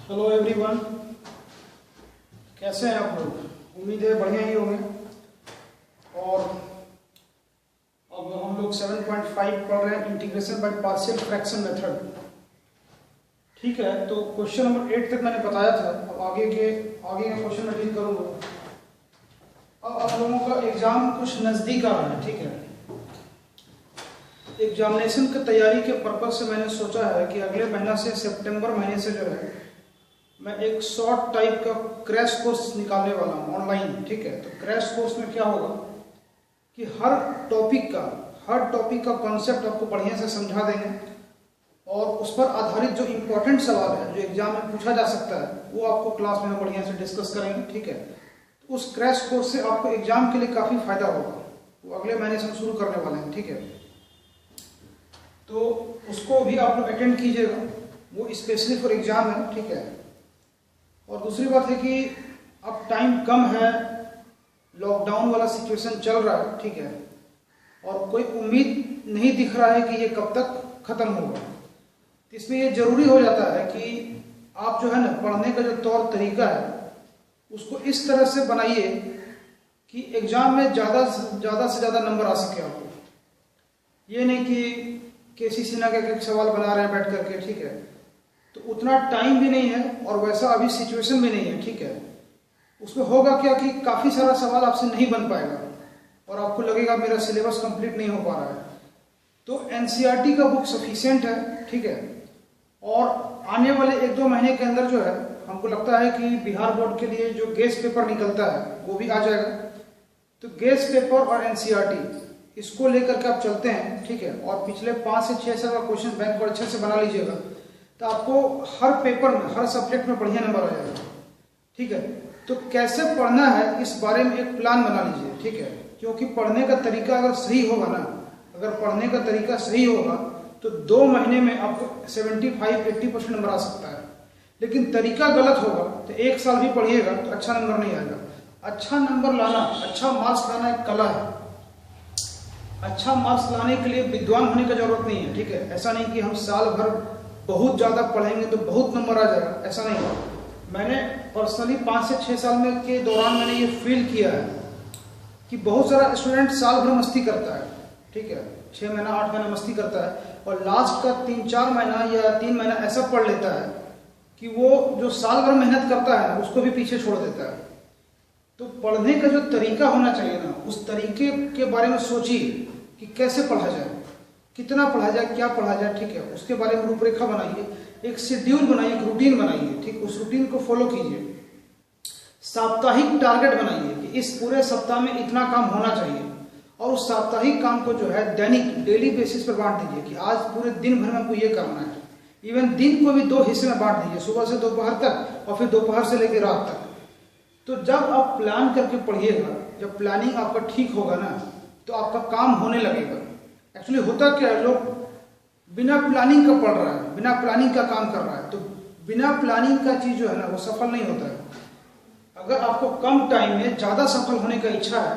Hello everyone, कैसे हैं आप लोग? उम्मीद है बढ़िया ही होंगे। और अब हम लोग 7.5 पढ़ रहे हैं, integration by partial fraction method. ठीक है, तो क्वेश्चन नंबर 8 तक मैंने बताया था। अब आगे का क्वेश्चन मैं डील करूँगा। अब आप लोगों का एग्जाम कुछ नज़दीक आ रहा है। ठीक है, एग्जामिनेशन की तैयारी के पर्पज से मैंने सोचा है कि अगले महीना से, सितंबर महीने से जो है, मैं एक शॉर्ट टाइप का क्रैश कोर्स निकालने वाला हूँ ऑनलाइन। ठीक है, तो क्रैश कोर्स में क्या होगा कि हर टॉपिक का कॉन्सेप्ट आपको बढ़िया से समझा देंगे और उस पर आधारित जो इम्पोर्टेंट सवाल है जो एग्जाम में पूछा जा सकता है वो आपको क्लास में बढ़िया से डिस्कस करेंगे। ठीक है, तो उस क्रैश कोर्स से आपको एग्जाम के लिए काफ़ी फायदा होगा। वो अगले महीने से हम शुरू करने वाले हैं। ठीक है, तो उसको भी आप लोग अटेंड कीजिएगा, वो स्पेशली फॉर एग्जाम है। ठीक है, और दूसरी बात है कि अब टाइम कम है, लॉकडाउन वाला सिचुएशन चल रहा है। ठीक है, और कोई उम्मीद नहीं दिख रहा है कि ये कब तक खत्म होगा। तो इसमें ये जरूरी हो जाता है कि आप जो है ना, पढ़ने का जो तौर तरीका है उसको इस तरह से बनाइए कि एग्जाम में ज़्यादा से ज़्यादा नंबर आ सके आपको। ये नहीं कि केसी सिन्हा का एक सवाल बना रहे हैं बैठ करके। ठीक है, तो उतना टाइम भी नहीं है और वैसा अभी सिचुएशन भी नहीं है। ठीक है, उसमें होगा क्या कि काफ़ी सारा सवाल आपसे नहीं बन पाएगा और आपको लगेगा मेरा सिलेबस कंप्लीट नहीं हो पा रहा है। तो एनसीईआरटी का बुक सफिशिएंट है। ठीक है, और आने वाले 1-2 महीने के अंदर जो है, हमको लगता है कि बिहार बोर्ड के लिए जो गेस्ट पेपर निकलता है वो भी आ जाएगा। तो गेस्ट पेपर और एनसीईआरटी इसको लेकर के आप चलते हैं। ठीक है, और पिछले 5 से 6 साल का क्वेश्चन बैंक पर अच्छे से बना लीजिएगा तो आपको हर पेपर में, हर सब्जेक्ट में बढ़िया नंबर आ जाएगा। ठीक है, तो कैसे पढ़ना है इस बारे में एक प्लान बना लीजिए। ठीक है, क्योंकि पढ़ने का तरीका अगर सही होगा ना, अगर पढ़ने का तरीका सही होगा तो 2 महीने में आपको 75-80% नंबर आ सकता है। लेकिन तरीका गलत होगा तो 1 साल भी पढ़िएगा तो अच्छा नंबर नहीं आएगा। अच्छा नंबर लाना, अच्छा मार्क्स लाना एक कला है। अच्छा मार्क्स लाने के लिए विद्वान होने की जरूरत नहीं है। ठीक है, ऐसा नहीं कि हम साल भर बहुत ज़्यादा पढ़ेंगे तो बहुत नंबर आ जाएगा, ऐसा नहीं है। मैंने पर्सनली 5 से 6 साल में के दौरान मैंने ये फील किया है कि बहुत सारा स्टूडेंट साल भर मस्ती करता है। ठीक है, 6 महीना 8 महीना मस्ती करता है और लास्ट का 3-4 महीना या 3 महीना ऐसा पढ़ लेता है कि वो जो साल भर मेहनत करता है उसको भी पीछे छोड़ देता है। तो पढ़ने का जो तरीका होना चाहिए ना, उस तरीके के बारे में सोचिए कि कैसे पढ़ा जाए, कितना पढ़ा जाए, क्या पढ़ा जाए। ठीक है, उसके बारे में रूपरेखा बनाइए, एक शेड्यूल बनाइए, एक रूटीन बनाइए। ठीक, उस रूटीन को फॉलो कीजिए। साप्ताहिक टारगेट बनाइए कि इस पूरे सप्ताह में इतना काम होना चाहिए और उस साप्ताहिक काम को जो है दैनिक, डेली बेसिस पर बांट दीजिए कि आज पूरे दिन भर में हमको ये करना है। इवन दिन को भी 2 हिस्से में बांट दीजिए, सुबह से दोपहर तक और फिर दोपहर से लेकर रात तक। तो जब आप प्लान करके पढ़िएगा, जब प्लानिंग आपका ठीक होगा ना, तो आपका काम होने लगेगा। एक्चुअली होता क्या है, लोग बिना प्लानिंग का पढ़ रहा है, बिना प्लानिंग का काम कर रहा है। तो बिना प्लानिंग का चीज़ जो है ना वो सफल नहीं होता है। अगर आपको कम टाइम में ज़्यादा सफल होने का इच्छा है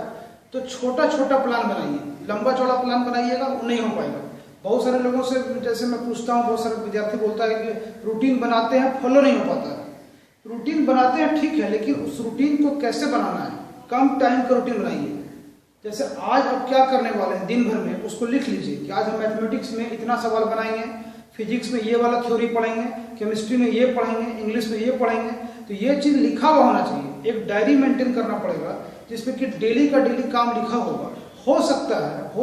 तो छोटा छोटा प्लान बनाइए। लंबा चौड़ा प्लान बनाइएगा वो नहीं हो पाएगा। बहुत सारे लोगों से जैसे मैं पूछता हूँ, बहुत सारे विद्यार्थी बोलता है कि रूटीन बनाते हैं, फॉलो नहीं हो पाता है। रूटीन बनाते हैं ठीक है, लेकिन उस रूटीन को कैसे बनाना है, कम टाइम का रूटीन बनाइए। जैसे आज आप क्या करने वाले हैं दिन भर में, उसको लिख लीजिए कि आज हम मैथमेटिक्स में इतना सवाल बनाएंगे, फिजिक्स में ये वाला थ्योरी पढ़ेंगे, केमिस्ट्री में ये पढ़ेंगे, इंग्लिश में ये पढ़ेंगे। तो ये चीज़ लिखा हुआ होना चाहिए। एक डायरी मेंटेन करना पड़ेगा जिसमें कि डेली का डेली काम लिखा होगा। हो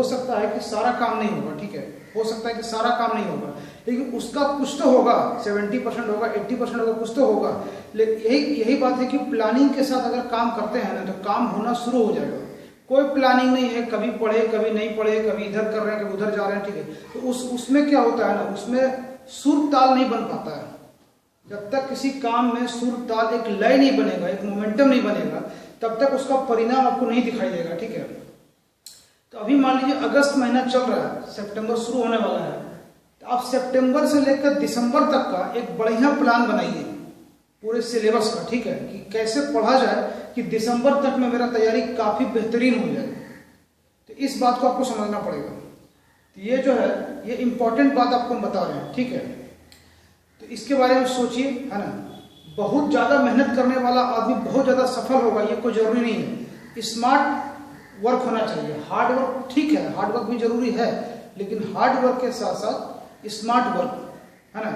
सकता है कि सारा काम नहीं होगा। ठीक है, हो सकता है कि सारा काम नहीं होगा, लेकिन उसका कुछ तो होगा, 70% होगा, 80% होगा, कुछ तो होगा। लेकिन यही बात है कि प्लानिंग के साथ अगर काम करते हैं ना तो काम होना शुरू हो जाएगा। कोई प्लानिंग नहीं है, कभी पढ़े कभी नहीं पढ़े, कभी इधर कर रहे हैं कभी उधर जा रहे हैं। ठीक है, तो उसमें क्या होता है ना, उसमें सुर ताल नहीं बन पाता है। जब तक किसी काम में सुर ताल, एक लय नहीं बनेगा, एक मोमेंटम नहीं बनेगा, तब तक उसका परिणाम आपको नहीं दिखाई देगा। ठीक है, तो अभी मान लीजिए अगस्त महीना चल रहा है, सितंबर शुरू होने वाला है, तो आप सितंबर से लेकर दिसंबर तक का एक बढ़िया प्लान बनाइए पूरे सिलेबस का। ठीक है, कि कैसे पढ़ा जाए कि दिसंबर तक में मेरा तैयारी काफ़ी बेहतरीन हो जाए। तो इस बात को आपको समझना पड़ेगा। तो ये जो है, ये इंपॉर्टेंट बात आपको हम बता रहे हैं। ठीक है, तो इसके बारे में सोचिए, है ना। बहुत ज़्यादा मेहनत करने वाला आदमी बहुत ज़्यादा सफल होगा, ये कोई ज़रूरी नहीं है। स्मार्ट वर्क होना चाहिए। हार्ड वर्क ठीक है, हार्ड वर्क भी जरूरी है, लेकिन हार्ड वर्क के साथ साथ स्मार्ट वर्क, है ना।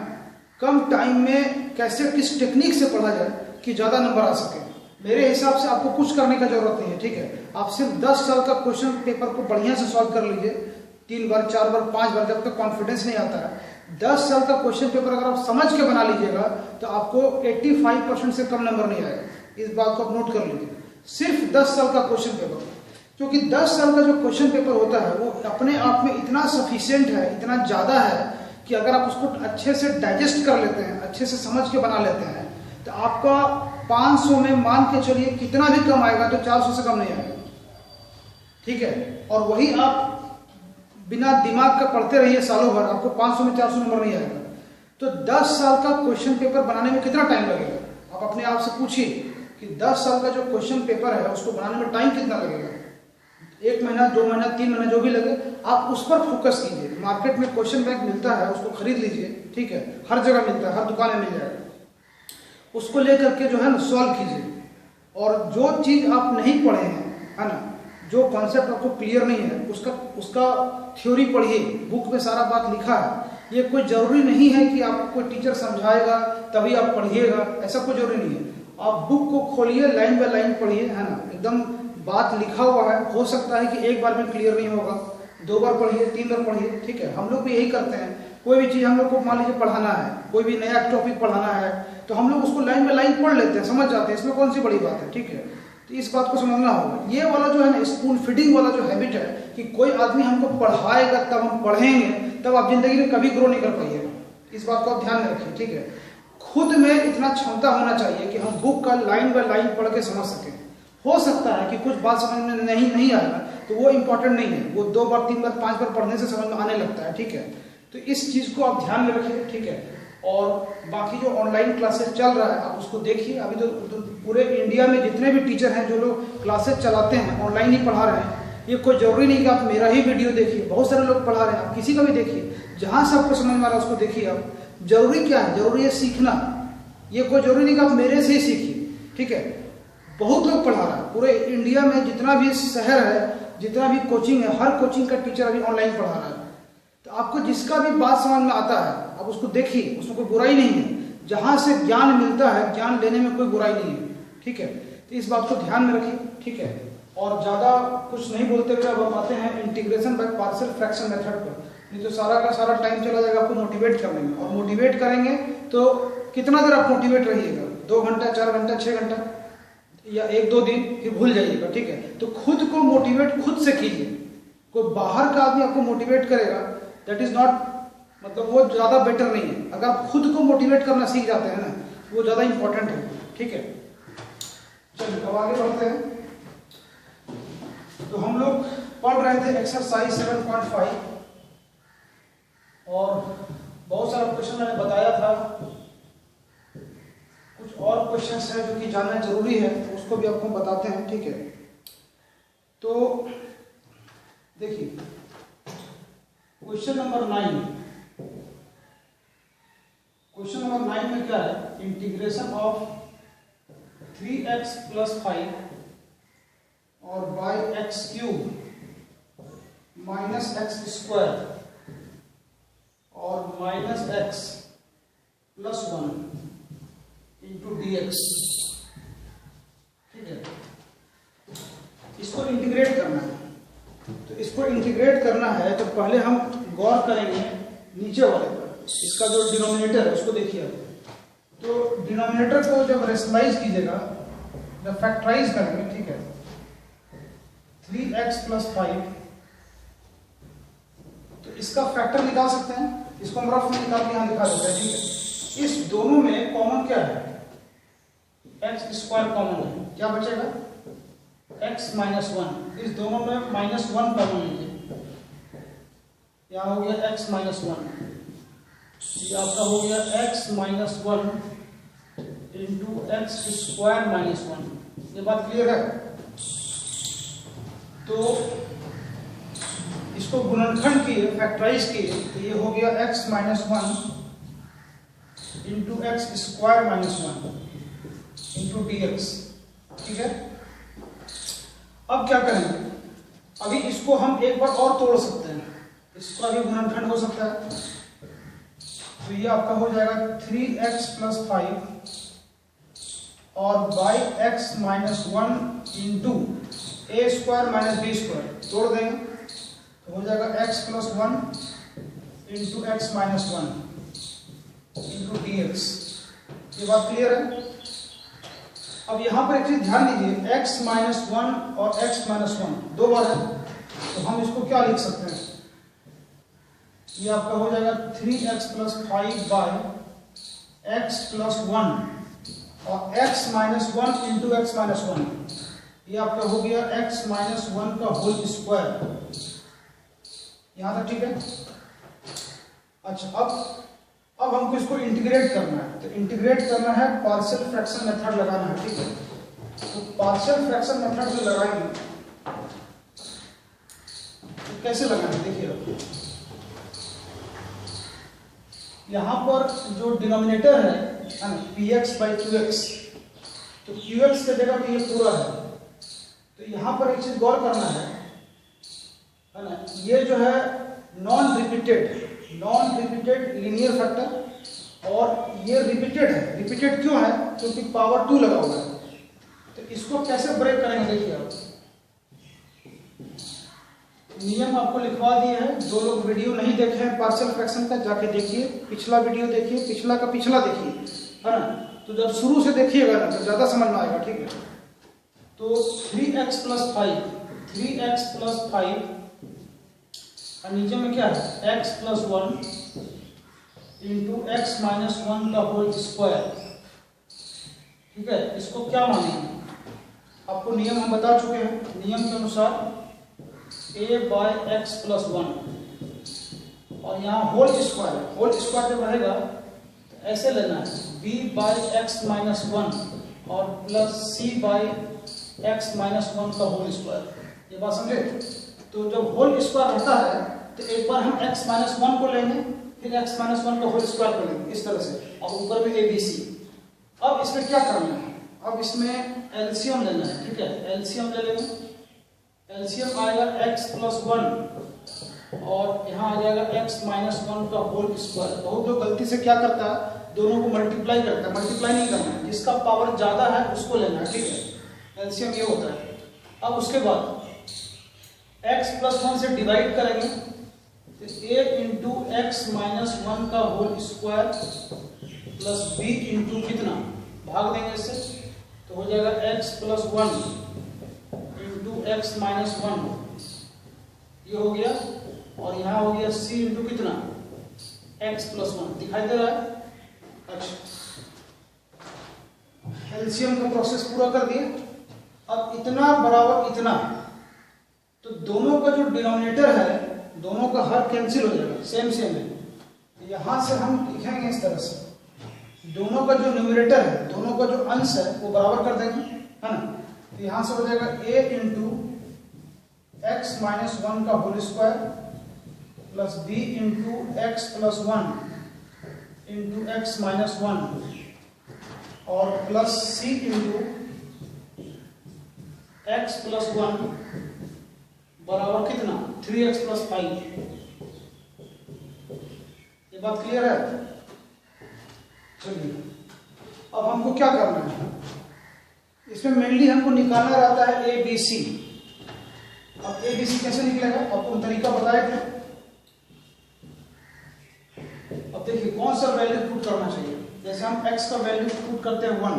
कम टाइम में कैसे किस टेक्निक से पढ़ा जाए कि ज़्यादा नंबर आ सके। मेरे हिसाब से आपको कुछ करने का जरूरत नहीं है, ठीक है। आप सिर्फ 10 साल का क्वेश्चन पेपर को बढ़िया से सॉल्व कर लीजिए, 3 बार 4 बार 5 बार, जब तक कॉन्फिडेंस नहीं आता है। 10 साल का क्वेश्चन पेपर अगर आप समझ के बना लीजिएगा तो आपको 85% से कम नंबर नहीं आएगा। इस बात को आप नोट कर लीजिए। सिर्फ 10 साल का क्वेश्चन पेपर, क्योंकि 10 साल का जो क्वेश्चन पेपर होता है वो अपने आप में इतना सफिशिएंट है, इतना ज़्यादा है कि अगर आप उसको अच्छे से डाइजेस्ट कर लेते हैं, अच्छे से समझ के बना लेते हैं, तो आपका 500 में मान के चलिए कितना भी कम आएगा तो 400 से कम नहीं आएगा, ठीक है। और वही आप बिना दिमाग का पढ़ते रहिए सालों भर, आपको 500 में 400 नंबर नहीं आएगा। तो 10 साल का क्वेश्चन पेपर बनाने में कितना टाइम लगेगा, आप अपने आप से पूछिए कि 10 साल का जो क्वेश्चन पेपर है उसको बनाने में टाइम कितना लगेगा। 1 महीना, 2 महीना, 3 महीना, जो भी लगे, आप उस पर फोकस कीजिए। मार्केट में क्वेश्चन बैंक मिलता है, उसको खरीद लीजिए, ठीक है। हर जगह मिलता है, हर दुकान में मिल जाएगा। उसको लेकर के जो है ना सॉल्व कीजिए। और जो चीज़ आप नहीं पढ़े हैं, है ना, जो कॉन्सेप्ट आपको क्लियर नहीं है, उसका थ्योरी पढ़िए। बुक में सारा बात लिखा है। ये कोई जरूरी नहीं है कि आपको कोई टीचर समझाएगा तभी आप पढ़िएगा, ऐसा कोई जरूरी नहीं है। आप बुक को खोलिए, लाइन बाय लाइन पढ़िए, है ना, एकदम बात लिखा हुआ है। हो सकता है कि एक बार में क्लियर नहीं होगा, 2 बार पढ़िए, 3 बार पढ़िए, ठीक है। हम लोग भी यही करते हैं। कोई भी चीज़ हम लोग को मान लीजिए पढ़ाना है, कोई भी नया टॉपिक पढ़ाना है, तो हम लोग उसको लाइन बाय लाइन पढ़ लेते हैं, समझ जाते हैं, इसमें कौन सी बड़ी बात है, ठीक है। तो इस बात को समझना होगा। ये वाला जो है ना स्पून फीडिंग वाला जो हैबिट है कि कोई आदमी हमको पढ़ाएगा तब हम पढ़ेंगे, तब आप जिंदगी में कभी ग्रो नहीं कर पाइएगा। इस बात को आप ध्यान में रखिए, ठीक है। खुद में इतना क्षमता होना चाहिए कि हम बुक का लाइन बाय लाइन पढ़ के समझ सकें। हो सकता है कि कुछ बात समझ में नहीं आएगा, तो वो इंपॉर्टेंट नहीं है, वो 2 बार 3 बार 5 बार पढ़ने से समझ में आने लगता है, ठीक है। तो इस चीज़ को आप ध्यान में रखिए, ठीक है। और बाकी जो ऑनलाइन क्लासेस चल रहा है आप उसको देखिए। अभी तो पूरे इंडिया में जितने भी टीचर हैं जो लोग क्लासेस चलाते हैं, ऑनलाइन ही पढ़ा रहे हैं। ये कोई जरूरी नहीं कि आप मेरा ही वीडियो देखिए, बहुत सारे लोग पढ़ा रहे हैं, आप किसी का भी देखिए, जहाँ से आपको समझ में आ रहा है उसको देखिए। आप जरूरी क्या है, जरूरी है सीखना। ये कोई जरूरी नहीं कि आप मेरे से ही सीखिए, ठीक है। बहुत लोग पढ़ा रहा है, पूरे इंडिया में जितना भी शहर है, जितना भी कोचिंग है, हर कोचिंग का टीचर अभी ऑनलाइन पढ़ा रहा है। तो आपको जिसका भी बात समझ में आता है आप उसको देखिए, उसमें कोई बुराई नहीं है। जहाँ से ज्ञान मिलता है, ज्ञान लेने में कोई बुराई नहीं है, ठीक है। तो इस बात को ध्यान में रखिए, ठीक है। और ज़्यादा कुछ नहीं बोलते हुए अब हम आते हैं integration by partial fraction method पर। नहीं तो सारा का सारा टाइम चला जाएगा आपको मोटिवेट करने में, और मोटिवेट करेंगे तो कितना देर आप मोटिवेट रहिएगा, 2 घंटा, 4 घंटा, 6 घंटा, या 1-2 दिन, फिर भूल जाइएगा, ठीक है। तो खुद को मोटिवेट खुद से कीजिए। कोई बाहर का आदमी आपको मोटिवेट करेगा, दैट इज नॉट, मतलब वो ज़्यादा बेटर नहीं है। अगर आप खुद को मोटिवेट करना सीख जाते हैं ना, वो ज़्यादा इंपॉर्टेंट है, ठीक है। चलिए अब आगे बढ़ते हैं। तो हम लोग पढ़ रहे थे एक्सरसाइज 7.5, और बहुत सारा क्वेश्चन मैंने बताया था। कुछ और क्वेश्चंस हैं जो कि जानना जरूरी है, तो उसको भी आपको बताते हैं, ठीक है। तो देखिए क्वेश्चन नंबर 9, क्वेश्चन नंबर 9 में क्या है, इंटीग्रेशन ऑफ 3x + 5 और बाय x³ - x² और -x + 1 × dx, ठीक है। इसको इंटीग्रेट करना है। तो इसको इंटीग्रेट करना है तो पहले हम गौर करेंगे नीचे वाले पर। इसका जो डिनोमिनेटर है उसको देखिए। तो डिनोमिनेटर को जब रेशनलाइज कीजिएगा, जब फैक्टराइज करेंगे, ठीक है, 3x + 5, तो इसका फैक्टर निकाल सकते हैं। इसको हम रफ में निकाल के यहाँ दिखा देते हैं, ठीक है। इस दोनों में कॉमन क्या है, x² कॉमन है, क्या बचेगा, x - 1। इस दोनों में -1 कॉमन लीजिए, यहाँ हो गया x - 1, ये आपका हो गया x - 1 × x² - 1। ये बात क्लियर है। तो इसको गुणनखंड किए, फैक्टराइज किए, तो ये हो गया x - 1 × x² - 1। Into d x. ठीक है, अब क्या करेंगे, अभी इसको हम एक बार और तोड़ सकते हैं, इसका भी गुणनखंड हो सकता है। तो ये आपका हो जाएगा 3x प्लस 5 और by x minus 1 into a square minus b square, तोड़ देंगे तो हो जाएगा x plus 1 into x minus 1 into d x. ये बात क्लियर है। अब यहां पर एक चीज ध्यान दीजिए, x माइनस 1 और x माइनस 1 दो बार है, तो हम इसको क्या लिख सकते हैं, ये आपका हो जाएगा 3x plus 5 by x plus 1 और x minus 1 into x minus 1, ये आपका हो गया x माइनस 1 का होल स्क्वायर। यहां तक ठीक है। अच्छा, अब हमको इसको इंटीग्रेट करना है, तो इंटीग्रेट करना है पार्शियल फ्रैक्शन मेथड लगाना है। ठीक है, तो पार्शियल फ्रैक्शन मेथड जो लगाएंगे तो कैसे लगाएंगे, देखिए यहां पर जो डिनोमिनेटर है ना px बाई qx, तो qx की जगह पे ये पूरा है, तो यहां पर एक चीज गौर करना है ना, ये जो है नॉन रिपीटेड लीनियर फैक्टर और ये रिपीटेड है। रिपीटेड क्यों है, क्योंकि पावर 2 लगा हुआ है। तो इसको कैसे ब्रेक करेंगे, देखिए आप नियम आपको लिखवा दिए हैं। जो लोग वीडियो नहीं देखे हैं पार्शियल फ्रैक्शन का, जाके देखिए, पिछला वीडियो देखिए, पिछला का पिछला देखिए, है ना। तो जब शुरू से देखिएगा ना तो ज्यादा समझ में आएगा। ठीक है, तो 3x प्लस 5 और नीचे में क्या है x plus 1 into x minus 1 का होल स्क्वायर। ठीक है, इसको क्या मानेंगे, आपको नियम हम बता चुके हैं। नियम के अनुसार a बाई एक्स प्लस 1 और यहाँ होल स्क्वायर जब रहेगा तो ऐसे लेना है b बाई एक्स माइनस 1 और plus c by x minus 1 का होल स्क्वायर। ये बात समझे। तो जब होल स्क्वायर रहता है तो एक बार हम x माइनस 1 को लेंगे, फिर x माइनस 1 का होल स्क्वायर कर लेंगे इस तरह से, और ऊपर में abc। अब इसमें क्या करना है, अब इसमें एलसीएम लेना है। ठीक है, एलसीएम ले लेंगे। एलसीएम आएगा x प्लस 1 और यहाँ आ जाएगा x माइनस 1 का होल स्क्वायर। बहुत लोग गलती से क्या करता है, दोनों को मल्टीप्लाई करता है। मल्टीप्लाई नहीं करना है, जिसका पावर ज्यादा है उसको लेना है। ठीक है, एलसीएम ये होता है। अब उसके बाद x प्लस 1 से डिवाइड करेंगे तो a इंटू एक्स माइनस 1 का whole square plus b into कितना, भाग देंगे इससे, तो हो जाएगा x plus 1 into x minus 1, ये हो गया, और यहाँ हो गया c इंटू कितना x प्लस 1। दिखाई दे रहा है। अच्छा, एलसीएम का प्रोसेस पूरा कर दिए। अब इतना बराबर इतना, तो दोनों का जो डिनोमिनेटर है दोनों का हर कैंसिल हो जाएगा, सेम है। यहां से हम लिखेंगे इस तरह से, दोनों का जो न्यूमरेटर है, दोनों का जो अंश है वो बराबर कर देंगे, है ना। तो यहां से हो जाएगा a इंटू एक्स माइनस 1 का whole square plus b into x plus 1 into x minus 1 और plus c into x plus 1 बराबर कितना 3x प्लस 5। ये बात क्लियर है। चलिए, अब हमको क्या करना है, इसमें मेनली हमको निकालना रहता है ABC। अब ABC कैसे निकलेगा, आपको तरीका बताए थे। अब देखिए कौन सा वैल्यू पुट करना चाहिए। जैसे हम x का वैल्यू पुट करते हैं 1,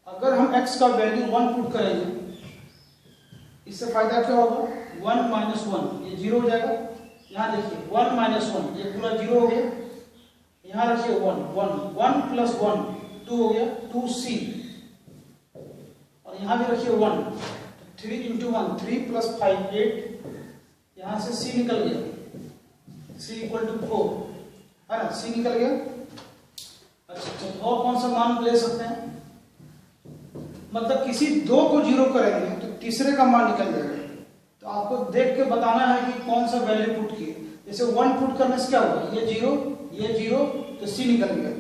अगर हम x का वैल्यू 1 पुट करेंगे, इससे फायदा क्या होगा, 1 माइनस 1 ये 0 हो जाएगा। यहाँ देखिए 1 माइनस 1 ये पूरा 0 हो गया। यहाँ रखिए 1 प्लस 1 2 हो गया 2c, और यहाँ भी रखिए 1, 3 इंटू 1 3 प्लस 5 8, यहाँ से c निकल गया, c इक्वल टू 4, है ना, c निकल गया। अच्छा, और कौन सा मान ले सकते हैं, मतलब किसी दो को 0 करेंगे तो तीसरे का मान निकल जाएगा। तो आपको देख के बताना है कि कौन सा वैल्यू पुट किए। जैसे 1 पुट करने से क्या होगा, ये 0 तो c निकल गया।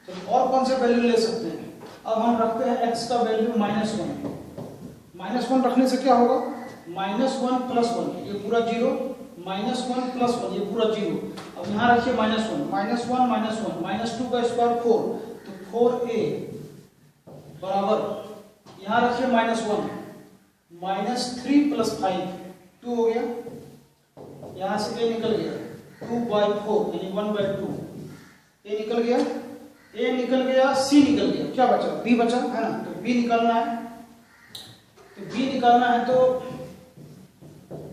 तो और कौन से वैल्यू ले सकते हैं, अब हम रखते हैं x का वैल्यू -1। -1 रखने से क्या होगा, -1 + 1 ये पूरा 0, -1 + 1 ये पूरा 0। अब यहाँ रखिए -1, -1 -1 -2 का स्क्वायर 4, तो 4a बराबर, यहाँ रखिए -1 -3 + 5 2 हो गया, यहाँ से a निकल गया 2/4 यानी 1/2, a निकल गया, c निकल गया, क्या बचा, b बचा है ना। तो b निकालना है, तो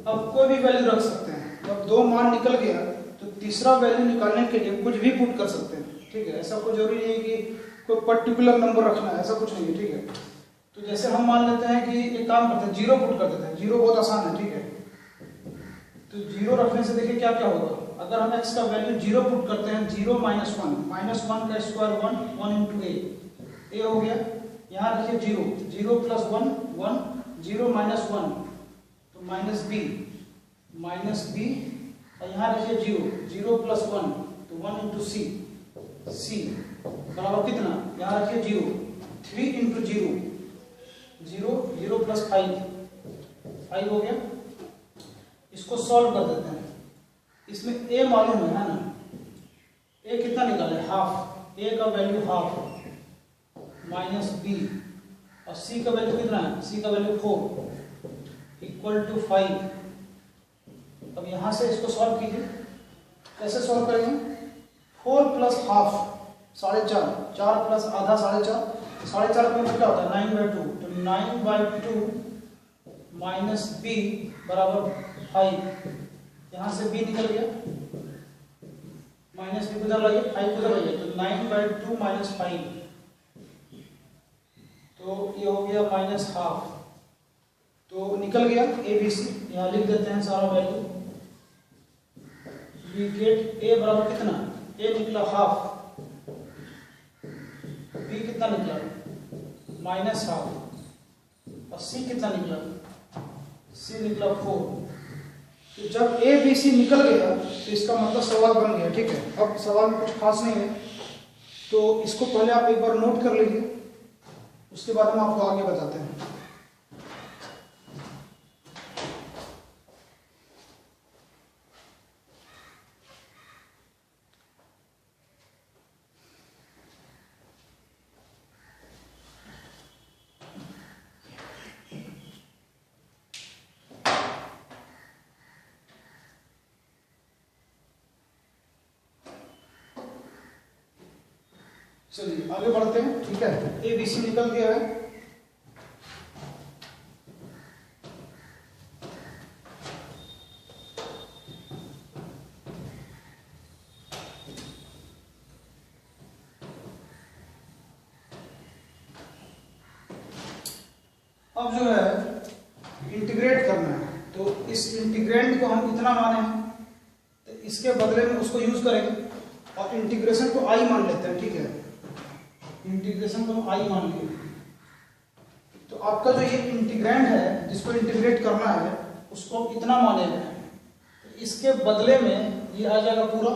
अब कोई भी वैल्यू रख सकते हैं। तो अब 2 मान निकल गया, तो तीसरा वैल्यू निकालने के लिए कुछ भी पुट कर सकते हैं, ठीक है। ऐसा कोई जरूरी नहीं है कि कोई पर्टिकुलर नंबर रखना है, ऐसा कुछ नहीं है, ठीक है। तो जैसे हम मान लेते हैं कि एक काम करते हैं, 0 पुट कर देते हैं। 0 बहुत आसान है, ठीक है। तो 0 रखने से देखिए क्या क्या होगा। अगर हम x का वैल्यू 0 पुट करते हैं, 0 -1 -1 का स्क्वायर 1 × a हो गया। यहाँ रखिए 0 0 + 1 1 0 -1 तो -b और यहाँ रखिए 0 0 + 1 तो 1 × c बराबर कितना, यहाँ रखिए 0 3 × 0 0 0 + 5 हो गया। इसको सॉल्व कर देते हैं। इसमें a मालूम है ना, a कितना निकाले, हाफ, a का वैल्यू हाफ -b और c का वैल्यू कितना है, c का वैल्यू 4 = 5। अब यहां से इसको सॉल्व कीजिए। कैसे सॉल्व करेंगे, 4 + ½ 4.5, 4 + आधा 4.5, 4.5 का मतलब क्या होता है 9/2, तो 9/2 -b बराबर 5। यहां से b निकल गया, -b उधर लगे, 5 उधर लगे, तो 9/2 - 5 तो ये हो गया -½ तो निकल गया ABC। यहाँ लिख देते हैं सारा वैल्यू। वी गेट a बराबर कितना, a निकला ½ b कितना निकला -½ और c कितना निकला, c निकला 4। तो जब ABC निकल गया तो इसका मतलब सवाल बन गया, ठीक है। अब सवाल में कुछ खास नहीं है, तो इसको पहले आप एक बार नोट कर लीजिए, उसके बाद हम आपको आगे बताते हैं। चलिए आगे बढ़ते हैं, ठीक है। ABC निकल गया है। अब जो है इंटीग्रेट करना है, तो इस इंटीग्रेंड को हम इतना माने हैं, तो इसके बदले में उसको यूज करेंगे और इंटीग्रेशन को i मान लेते हैं, ठीक है। इंटीग्रेशन को हम i मान लिए, तो आपका जो ये इंटीग्रैंड है जिसको इंटीग्रेट करना है उसको हम इतना मानेंगे, तो इसके बदले में ये आ जाएगा पूरा।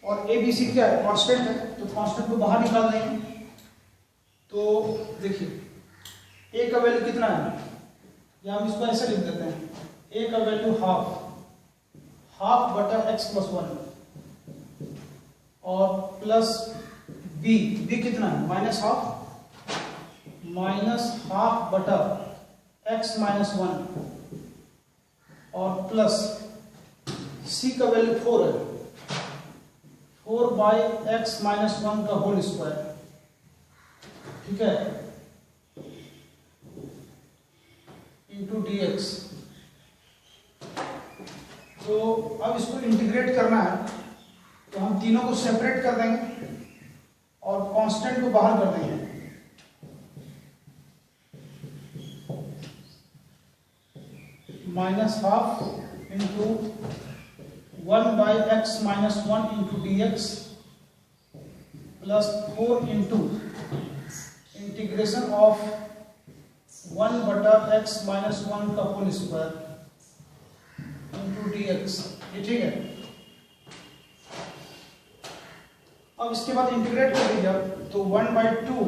और ABC क्या है, कांस्टेंट है, तो कांस्टेंट को बाहर निकाल देंगे। तो देखिए a का वैल्यू कितना है, या हम इसको ऐसे लिख देते हैं, a का वैल्यू ½ बटा x + 1 और प्लस b कितना है -½ बटा x - 1 और प्लस c का वैल्यू 4 है, 4/x - 1 का होल स्क्वायर, ठीक है, इंटू dx। तो अब इसको इंटीग्रेट करना है, तो हम तीनों को सेपरेट कर देंगे और कांस्टेंट को बाहर कर देंगे। -½ into 1/x - 1 into dx plus 4 into integration of 1/x - 1 का होल स्क्वायर इंटू dx, ये ठीक है। अब इसके बाद इंटीग्रेट कर दीजिए, तो 1/2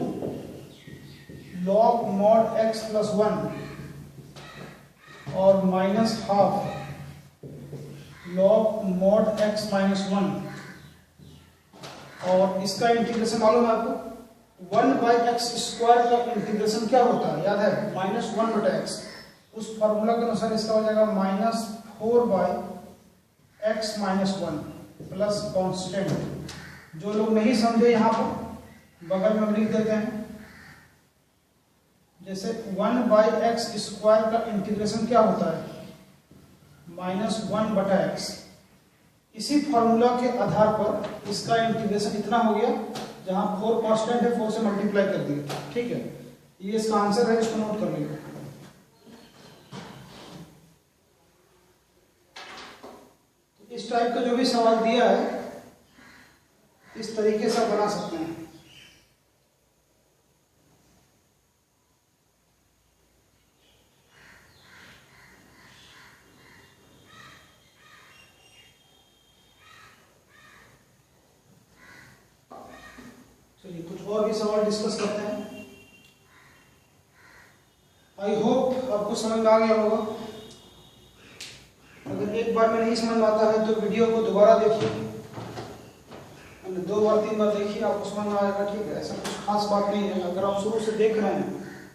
log mod x प्लस 1 और minus half log mod x minus 1, और इसका इंटीग्रेशन मालूम है आपको, 1/x² का इंटीग्रेशन क्या होता है याद है, -1/x। उस फॉर्मूला के अनुसार इसका हो जाएगा -4/x माइनस 1 प्लस कांस्टेंट। जो लोग नहीं समझे यहाँ पर बगल में लिख देते हैं, जैसे 1/x² का इंटीग्रेशन क्या होता है, -1/x। इसी फॉर्मूला के आधार पर इसका इंटीग्रेशन इतना हो गया, जहां 4 कांस्टेंट है 4 से मल्टीप्लाई कर दिया, ठीक है। ये इसका आंसर है, इसको नोट कर लीजिए। इस टाइप का जो भी सवाल दिया है इस तरीके से बना सकते हैं। चलिए कुछ और भी सवाल डिस्कस करते हैं। आई होप आपको समझ में आ गया होगा। अगर एक बार में नहीं समझ में आता है तो वीडियो को दोबारा देखिए, 2 बार 3 बार देखिए, आपको समझ में आएगा, ठीक है। ऐसा कुछ खास बात नहीं है। अगर आप शुरू से देख रहे हैं,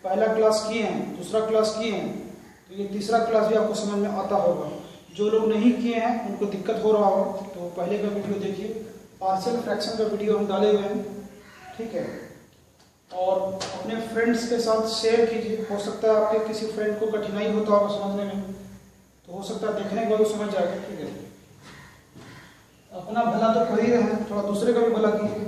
पहला क्लास किए हैं, दूसरा क्लास किए हैं, तो ये तीसरा क्लास भी आपको समझ में आता होगा। जो लोग नहीं किए हैं उनको दिक्कत हो रहा हो तो पहले का वीडियो देखिए, पार्शियल फ्रैक्शन का वीडियो हम डाले हुए हैं, ठीक है। और अपने फ्रेंड्स के साथ शेयर कीजिए। हो सकता है आपके किसी फ्रेंड को कठिनाई होता होगा समझने में, तो हो सकता है देखने के बाद वो समझ जाएगा, ठीक है। अपना भला तो कर ही रहे हैं, थोड़ा दूसरे का भी भला कीजिए।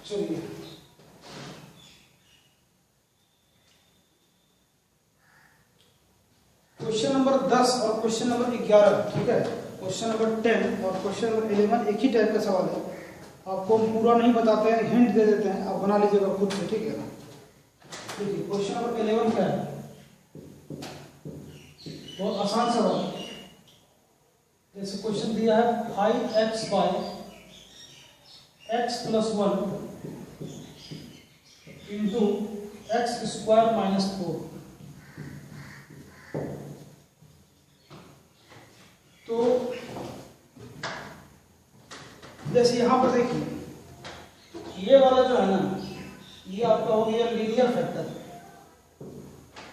चलिए क्वेश्चन नंबर 10 और क्वेश्चन नंबर 11, ठीक है। क्वेश्चन नंबर 10 और क्वेश्चन नंबर 11 एक ही टाइप का सवाल है। आपको हम पूरा नहीं बताते हैं, हिंट दे देते हैं, आप बना लीजिएगा खुद से, ठीक है। देखिए क्वेश्चन नंबर 11 क्या है, बहुत आसान सवाल। जैसे क्वेश्चन दिया है 5x by x plus 1 into x² minus 4। तो जैसे यहां पर देखिए, ये वाला जो है ना, ये आपका हो गया लीनियर फैक्टर,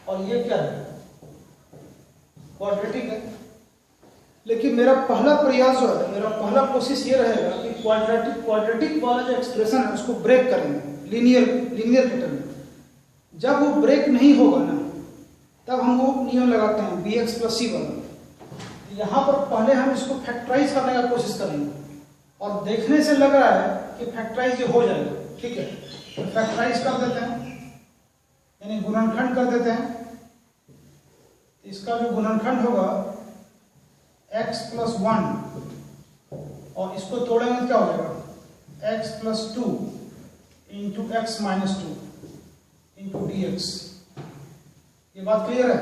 और ये क्या है, क्वाड्रेटिक है। लेकिन मेरा पहला प्रयास जो है, मेरा पहला कोशिश ये रहेगा कि क्वाड्रेटिक वाला जो एक्सप्रेशन है उसको ब्रेक करेंगे लीनियर फैक्टर में। जब वो ब्रेक नहीं होगा ना, तब हम वो नियम लगाते हैं bx प्लस c वाला। यहाँ पर पहले हम इसको फैक्टराइज करने का कोशिश करेंगे, और देखने से लग रहा है कि फैक्टराइज हो जाएगा, ठीक है। तो फैक्टराइज कर देते हैं, यानी गुणनखंड कर देते हैं। इसका जो गुणनखंड होगा x प्लस 1, और इसको तोड़ेंगे तो क्या हो जाएगा, x plus 2 into x minus 2 into dx। ये बात क्लियर है।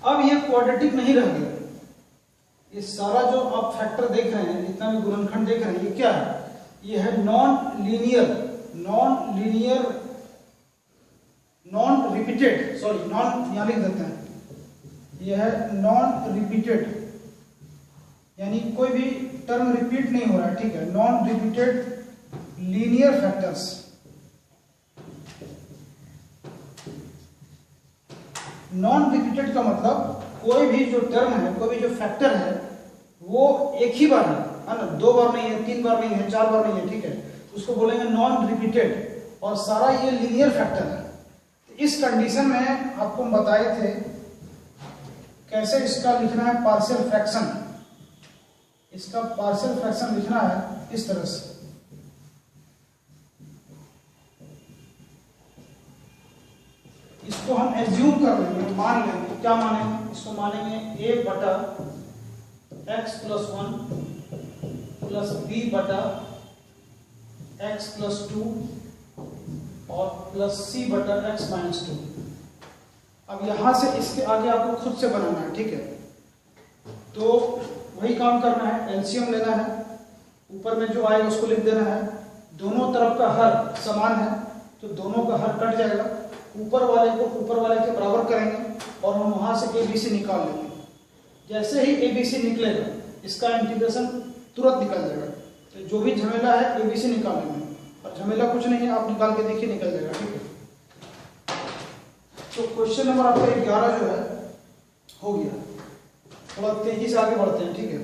अब ये क्वाड्रेटिक नहीं रह गया। ये सारा जो आप फैक्टर देख रहे हैं, जितना भी गुणनखंड देख रहे हैं, ये क्या है, ये है नॉन रिपीटेड, सॉरी नॉन, यहां लिख देते हैं, ये है नॉन रिपीटेड, यानी कोई भी टर्म रिपीट नहीं हो रहा है, ठीक है। Non repeated linear factors. Non repeated का मतलब कोई भी जो टर्म है, कोई भी जो फैक्टर है, वो एक ही बार है ना, 2 बार नहीं है, 3 बार नहीं है, 4 बार नहीं है, ठीक है। उसको बोलेंगे नॉन रिपीटेड, और सारा ये लीनियर फैक्टर है। तो इस कंडीशन में आपको हम बताए थे कैसे इसका लिखना है पार्शियल फ्रैक्शन, इसका पार्शियल फ्रैक्शन लिखना है इस तरह से। इसको हम एज्यूम कर लेंगे, मान लेंगे, क्या मानेंगे, इसको मानेंगे a बटा x प्लस 1 प्लस b बटा x प्लस 2 और प्लस c बटा x माइनस 2। अब यहां से इसके आगे आपको खुद से बनाना है, ठीक है। तो वही काम करना है, एलसीएम लेना है, ऊपर में जो आएगा उसको लिख देना है। दोनों तरफ का हर समान है तो दोनों का हर कट जाएगा, ऊपर वाले को ऊपर वाले के बराबर करेंगे और हम वहां से ABC निकाल लेंगे। जैसे ही ABC निकलेगा इसका इंटीग्रेशन तुरंत निकल जाएगा। तो जो भी झमेला है ABC निकालने में, और झमेला कुछ नहीं है, आप निकाल के देखिए निकल जाएगा, ठीक है। तो क्वेश्चन नंबर आपका 11 जो है हो गया। थोड़ा तेजी से आगे बढ़ते हैं, ठीक है।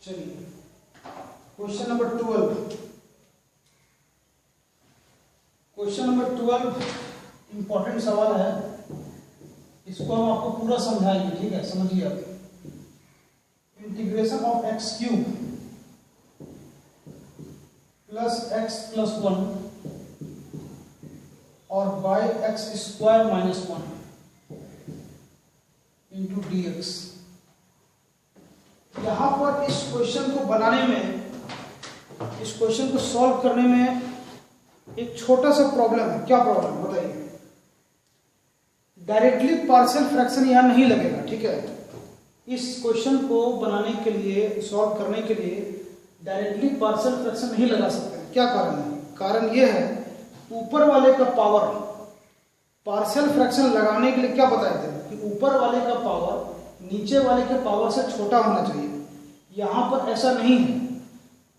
चलिए question number 12। Question number 12 important सवाल है, इसको हम आपको पूरा समझाएंगे, ठीक है। समझिए आप, integration of x cube plus x plus 1 और by x square minus 1 into dx। यहां पर इस क्वेश्चन को बनाने में, इस क्वेश्चन को सॉल्व करने में एक छोटा सा प्रॉब्लम है। क्या प्रॉब्लम बताइए? डायरेक्टली पार्शियल फ्रैक्शन यहां नहीं लगेगा, ठीक है। इस क्वेश्चन को बनाने के लिए, सॉल्व करने के लिए डायरेक्टली पार्शियल फ्रैक्शन नहीं लगा सकते। क्या कारण है? कारण यह है ऊपर वाले का पावर, पार्शियल फ्रैक्शन लगाने के लिए क्या बताए थे कि ऊपर वाले का पावर नीचे वाले के पावर से छोटा होना चाहिए। यहां पर ऐसा नहीं है,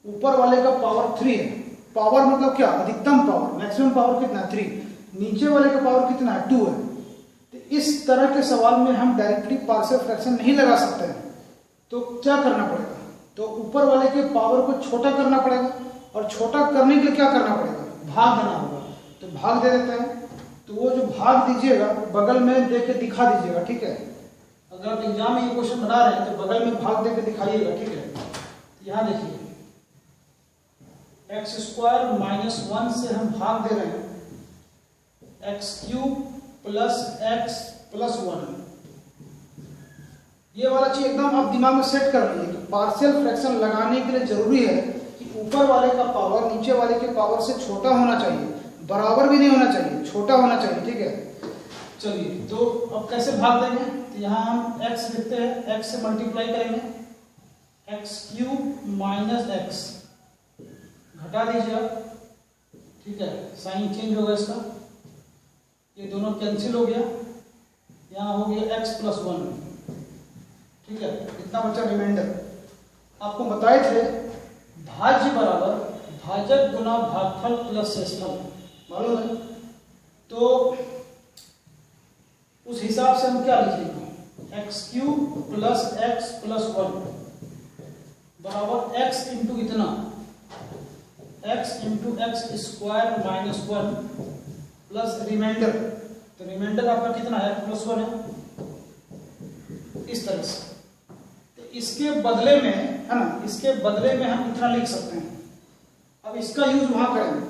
ऊपर वाले का पावर 3 है। पावर मतलब क्या? अधिकतम पावर, मैक्सिमम पावर कितना है? 3। नीचे वाले का पावर कितना है? 2 है। तो इस तरह के सवाल में हम डायरेक्टली पार्शियल फ्रैक्शन नहीं लगा सकते हैं। तो क्या करना पड़ेगा? तो ऊपर वाले के पावर को छोटा करना पड़ेगा, और छोटा करने के लिए क्या करना पड़ेगा? भाग देना होगा। तो भाग दे देते हैं। तो वो जो भाग दीजिएगा बगल में दे के दिखा दीजिएगा, ठीक है। अगर आप एग्जाम में ये क्वेश्चन बना रहे हैं तो बगल में भाग दे के दिखाइएगा, ठीक है। यहां देखिए x स्क्वायर माइनस 1 से हम भाग दे रहे हैं x cube plus x plus 1। ये वाला चीज एकदम आप दिमाग में सेट कर लीजिए कि पार्शियल फ्रैक्शन लगाने के लिए जरूरी है कि ऊपर वाले का पावर नीचे वाले के पावर से छोटा होना चाहिए, बराबर भी नहीं होना चाहिए, छोटा होना चाहिए, ठीक है। चलिए तो अब कैसे भाग देंगे? तो यहाँ हम x लिखते हैं, x से मल्टीप्लाई करेंगे, x क्यूब माइनस x घटा दीजिए आप, ठीक है। साइन चेंज होगा इसका, ये दोनों कैंसिल हो गया, यहाँ हो गया x प्लस 1, ठीक है। इतना बचा रिमाइंडर। आपको बताए थे भाज्य बराबर भाजक गुना भागफल प्लस शेषफल, मालूम है। तो उस हिसाब से हम क्या लिखेंगे? x cube plus x plus 1 बराबर x इंटू इतना, x into x square minus 1 plus reminder. तो रिमाइंडर आपका कितना है? प्लस 1 है, इस तरह से। तो इसके बदले में, है ना, इसके बदले में हम इतना लिख सकते हैं। अब इसका यूज वहां करेंगे।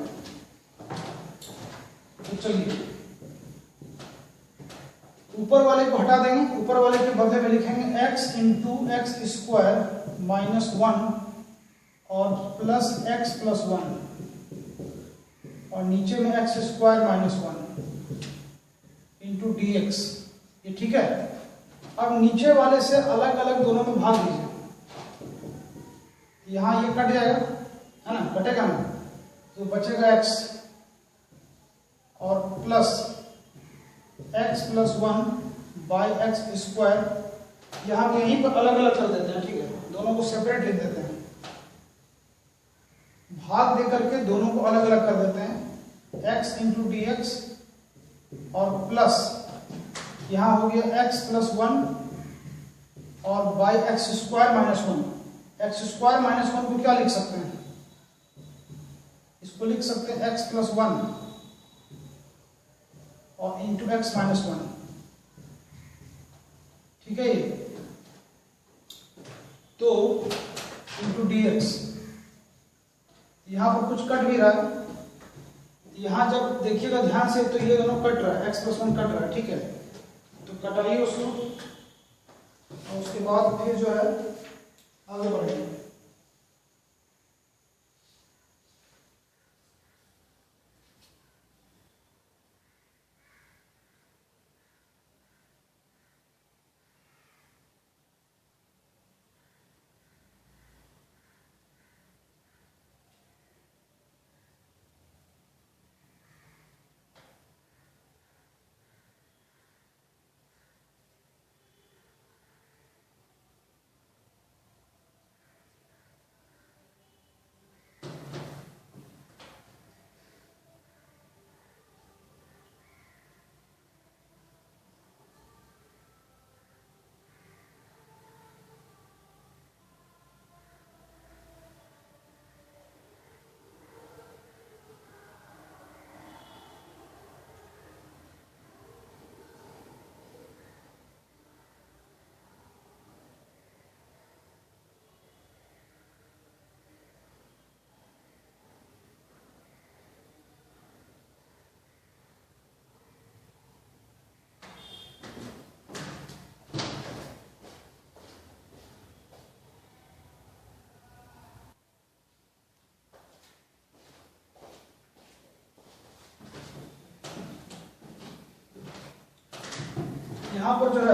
तो चलिए ऊपर वाले को हटा देंगे, ऊपर वाले के बदले में लिखेंगे x into x square minus 1 और प्लस x प्लस 1, और नीचे में x square minus 1 into dx। ये ठीक है। अब नीचे वाले से अलग अलग दोनों में भाग लीजिए। यहां ये कट जाएगा, है ना, कटेगा ना, तो बचेगा x और plus x plus 1 by x square. यहां यहीं पर अलग अलग कर देते हैं, ठीक है। दोनों को सेपरेट लिख देते हैं, भाग दे करके दोनों को अलग अलग कर देते हैं। x इंटू डी एक्स और प्लस यहां हो गया x प्लस 1 और by x square minus one. X square minus one को क्या लिख सकते हैं, इसको लिख सकते हैं एक्स प्लस वन और इंटू एक्स माइनस वन, ठीक है। तो इंटू डी एक्स, यहां पर कुछ कट भी रहा है, यहां जब देखिएगा ध्यान से तो ये दोनों कट रहा है, एक्स प्लस वन कट रहा है, ठीक है। तो कटाइए उसको और उसके बाद फिर जो है आगे बढ़ेंगे। यहाँ पर जो है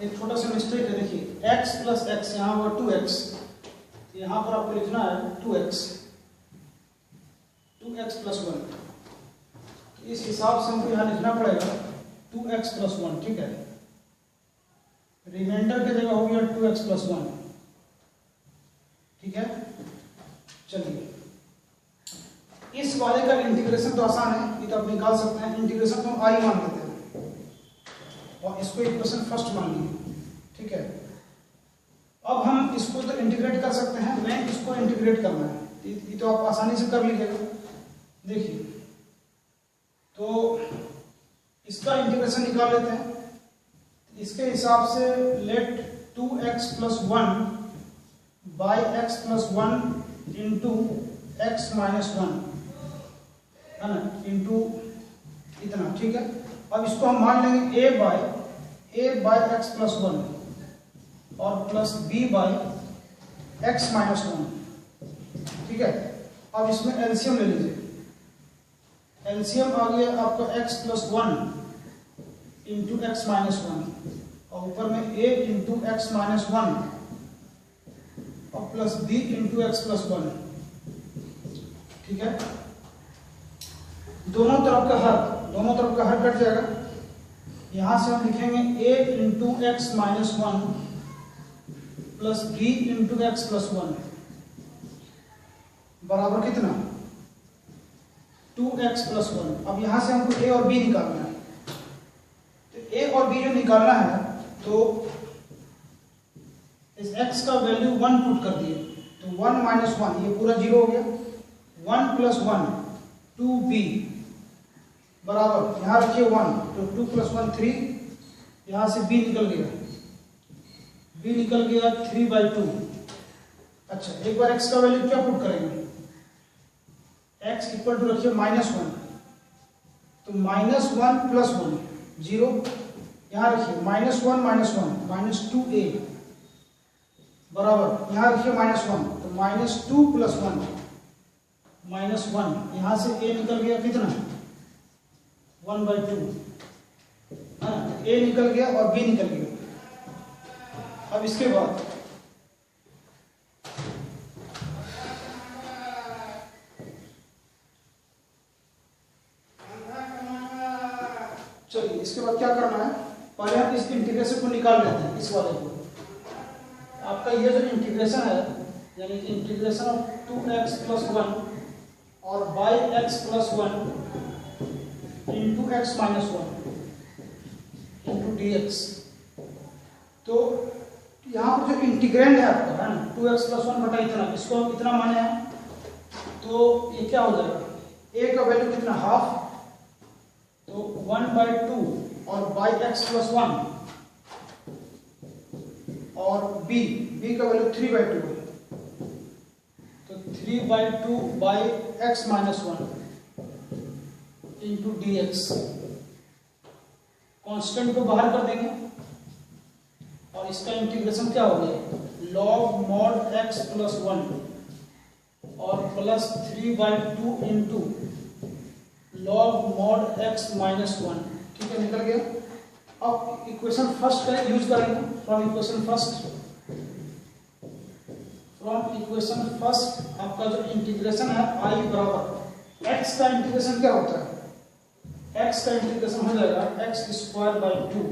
एक छोटा सा मिस्टेक है, देखिए x प्लस एक्स, यहाँ हुआ 2x, यहाँ पर आपको लिखना है 2x प्लस वन। इस हिसाब से हमको यहाँ लिखना पड़ेगा 2x प्लस वन, ठीक है। रिमाइंडर की जगह हो गया 2x प्लस वन, ठीक है। चलिए इस वाले का इंटीग्रेशन तो आसान है, ये तो आप निकाल सकते हैं। इंटीग्रेशन तो हम आई मान लेते हैं और इसको इक्वेशन फर्स्ट मान लीजिए, ठीक है। अब हम इसको तो इंटीग्रेट कर सकते हैं, मैं इसको इंटीग्रेट करना है, ये तो आप आसानी से कर लीजिएगा। देखिए तो इसका इंटीग्रेशन निकाल लेते हैं। इसके हिसाब से let 2x plus one by x plus one into x minus one, है ना, इंटू इतना, ठीक है। अब इसको हम मान लेंगे a by x plus one और plus b by x minus one, ठीक है। अब इसमें एलसीएम ले लीजिए, एलसीएम आ गया आपका x plus one into x minus one और ऊपर में a into x minus one और plus b into x plus one, ठीक है। दोनों तरफ का हर कट जाएगा। यहां से हम लिखेंगे a into x minus one plus b into x plus one बराबर कितना 2x प्लस वन। अब यहां से हमको a और b निकालना है, तो a और b जो निकालना है तो इस x का वैल्यू 1 पुट कर दिए, तो 1 माइनस वन, ये पूरा जीरो हो गया। 1 प्लस वन 2b बराबर, यहां रखिए 1, तो 2 प्लस वन 3, यहां से b निकल गया 3/2। अच्छा एक बार x का वैल्यू क्या पुट करेंगे, x इक्वल टू रखिए माइनस वन, तो माइनस वन प्लस वन 0, यहां रखिए माइनस वन माइनस 2a बराबर, यहां रखिए माइनस वन, तो minus 2 plus one minus one, यहां से a निकल गया कितना 1/2, a निकल गया और b निकल गया। अब इसके बाद चलिए इसके बाद क्या करना है, पहले हम इस इंटीग्रेशन को निकाल लेते हैं, इस वाले को। आपका ये जो इंटीग्रेशन है यानी कि integration of 2x plus one और by x plus one into x minus one into d x, तो यहाँ पर जो इंटीग्रेंड है आपका है ना 2x + 1 बटा इतना, इसको हम इतना माने हैं तो ये क्या हो जाएगा, a का वैल्यू कितना हाफ, तो 1/2 और बाई x + 1 और b का वैल्यू 3/2 है तो 3/2 by x - 1 into dx। Constant को बाहर कर देंगे और इसका इंटीग्रेशन क्या हो गया, log mod x + 1 और plus 3/2 into log mod x - 1। ठीक है, निकल गया। अब इक्वेशन फर्स्ट का यूज करेंगे। फ्रॉम इक्वेशन फर्स्ट आपका जो इंटीग्रेशन है i बराबर x का इंटीग्रेशन क्या होता है, x का इंटीग्रेशन हो जाएगा x² 2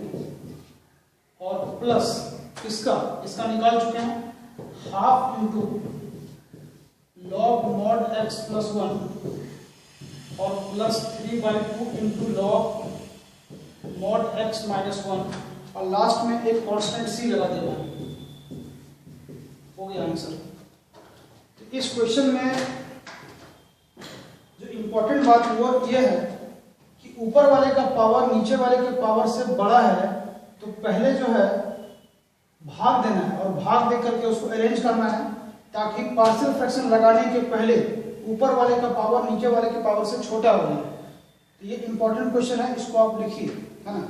और प्लस इसका निकाल चुके हैं half into log mod x + 1 और plus 3/2 into log mod x - 1 और लास्ट में एक कांस्टेंट c लगा देना, हो गया आंसर। तो इस क्वेश्चन में जो इंपॉर्टेंट बात वो ये है कि ऊपर वाले का पावर नीचे वाले के पावर से बड़ा है तो पहले जो है भाग देना है और भाग दे करके उसको अरेंज करना है ताकि पार्शियल फ्रैक्शन लगाने के पहले ऊपर वाले का पावर नीचे वाले के पावर से छोटा हो जाए। तो ये इंपॉर्टेंट क्वेश्चन है, इसको आप लिखिए, है ना।